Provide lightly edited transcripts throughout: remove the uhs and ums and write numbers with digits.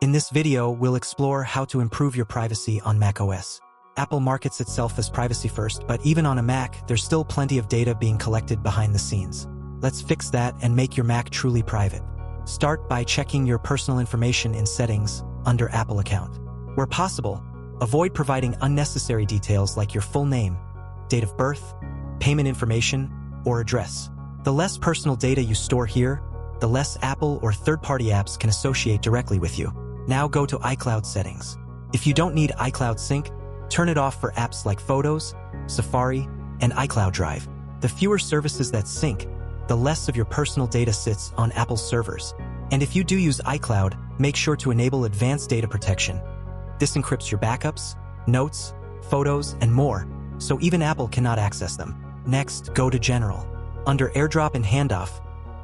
In this video, we'll explore how to improve your privacy on macOS. Apple markets itself as privacy first, but even on a Mac, there's still plenty of data being collected behind the scenes. Let's fix that and make your Mac truly private. Start by checking your personal information in Settings under Apple Account. Where possible, avoid providing unnecessary details like your full name, date of birth, payment information, or address. The less personal data you store here, the less Apple or third-party apps can associate directly with you. Now go to iCloud settings. If you don't need iCloud Sync, turn it off for apps like Photos, Safari, and iCloud Drive. The fewer services that sync, the less of your personal data sits on Apple's servers. And if you do use iCloud, make sure to enable advanced data protection. This encrypts your backups, notes, photos, and more, so even Apple cannot access them. Next, go to General. Under AirDrop and Handoff,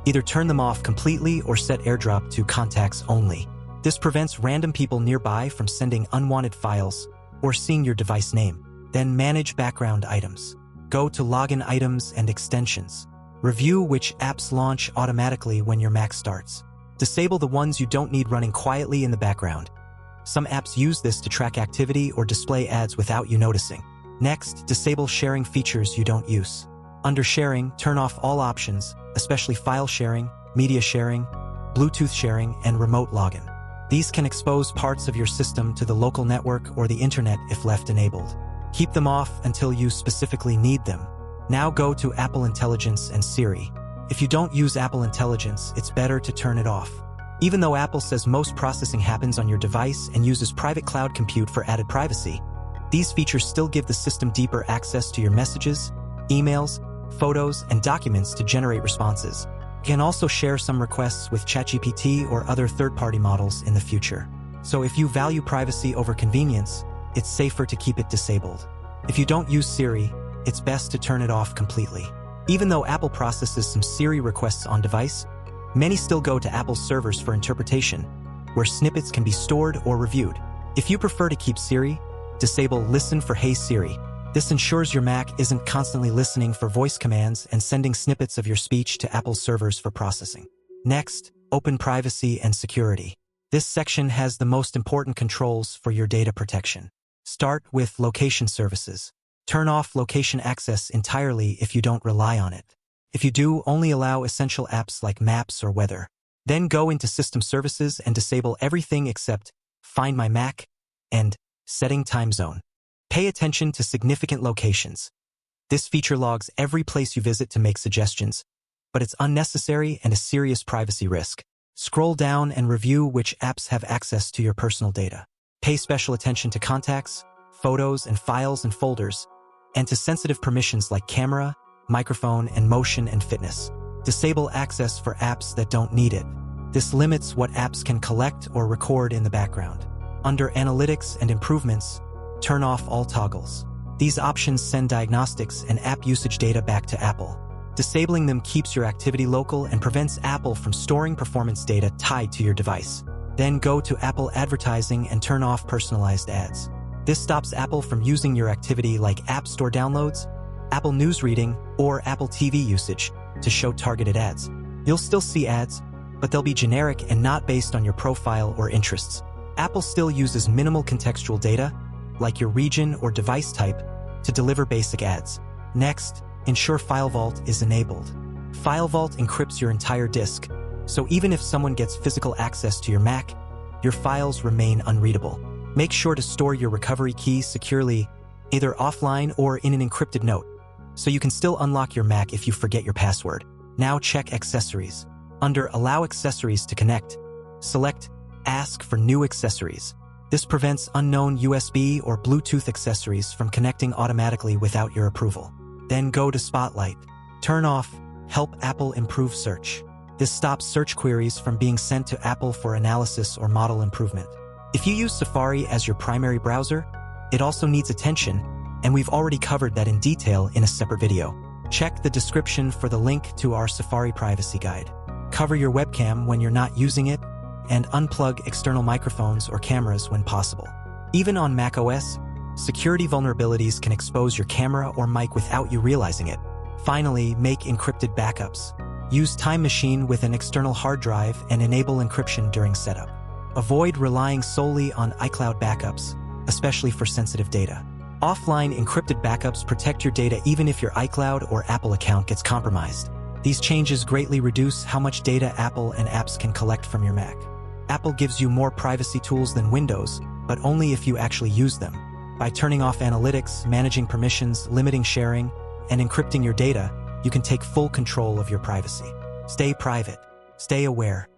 either turn them off completely or set AirDrop to contacts only. This prevents random people nearby from sending unwanted files or seeing your device name. Then manage background items. Go to Login Items and Extensions. Review which apps launch automatically when your Mac starts. Disable the ones you don't need running quietly in the background. Some apps use this to track activity or display ads without you noticing. Next, disable sharing features you don't use. Under Sharing, turn off all options, especially file sharing, media sharing, Bluetooth sharing, and remote login. These can expose parts of your system to the local network or the internet if left enabled. Keep them off until you specifically need them. Now go to Apple Intelligence and Siri. If you don't use Apple Intelligence, it's better to turn it off. Even though Apple says most processing happens on your device and uses private cloud compute for added privacy, these features still give the system deeper access to your messages, emails, photos, and documents to generate responses. You can also share some requests with ChatGPT or other third-party models in the future. So if you value privacy over convenience, it's safer to keep it disabled. If you don't use Siri, it's best to turn it off completely. Even though Apple processes some Siri requests on device, many still go to Apple's servers for interpretation, where snippets can be stored or reviewed. If you prefer to keep Siri, disable Listen for Hey Siri. This ensures your Mac isn't constantly listening for voice commands and sending snippets of your speech to Apple's servers for processing. Next, open Privacy and Security. This section has the most important controls for your data protection. Start with Location Services. Turn off location access entirely if you don't rely on it. If you do, only allow essential apps like Maps or Weather. Then go into System Services and disable everything except Find My Mac and Setting Time Zone. Pay attention to significant locations. This feature logs every place you visit to make suggestions, but it's unnecessary and a serious privacy risk. Scroll down and review which apps have access to your personal data. Pay special attention to contacts, photos, and files and folders, and to sensitive permissions like camera, microphone, and motion and fitness. Disable access for apps that don't need it. This limits what apps can collect or record in the background. Under Analytics and Improvements, turn off all toggles. These options send diagnostics and app usage data back to Apple. Disabling them keeps your activity local and prevents Apple from storing performance data tied to your device. Then go to Apple Advertising and turn off personalized ads. This stops Apple from using your activity like App Store downloads, Apple News reading, or Apple TV usage to show targeted ads. You'll still see ads, but they'll be generic and not based on your profile or interests. Apple still uses minimal contextual data, like your region or device type, to deliver basic ads. Next, ensure FileVault is enabled. FileVault encrypts your entire disk, so even if someone gets physical access to your Mac, your files remain unreadable. Make sure to store your recovery keys securely, either offline or in an encrypted note, so you can still unlock your Mac if you forget your password. Now check Accessories. Under Allow Accessories to Connect, select Ask for New Accessories. This prevents unknown USB or Bluetooth accessories from connecting automatically without your approval. Then go to Spotlight. Turn off Help Apple Improve Search. This stops search queries from being sent to Apple for analysis or model improvement. If you use Safari as your primary browser, it also needs attention, and we've already covered that in detail in a separate video. Check the description for the link to our Safari privacy guide. Cover your webcam when you're not using it, and unplug external microphones or cameras when possible. Even on macOS, security vulnerabilities can expose your camera or mic without you realizing it. Finally, make encrypted backups. Use Time Machine with an external hard drive and enable encryption during setup. Avoid relying solely on iCloud backups, especially for sensitive data. Offline encrypted backups protect your data even if your iCloud or Apple account gets compromised. These changes greatly reduce how much data Apple and apps can collect from your Mac. Apple gives you more privacy tools than Windows, but only if you actually use them. By turning off analytics, managing permissions, limiting sharing, and encrypting your data, you can take full control of your privacy. Stay private. Stay aware.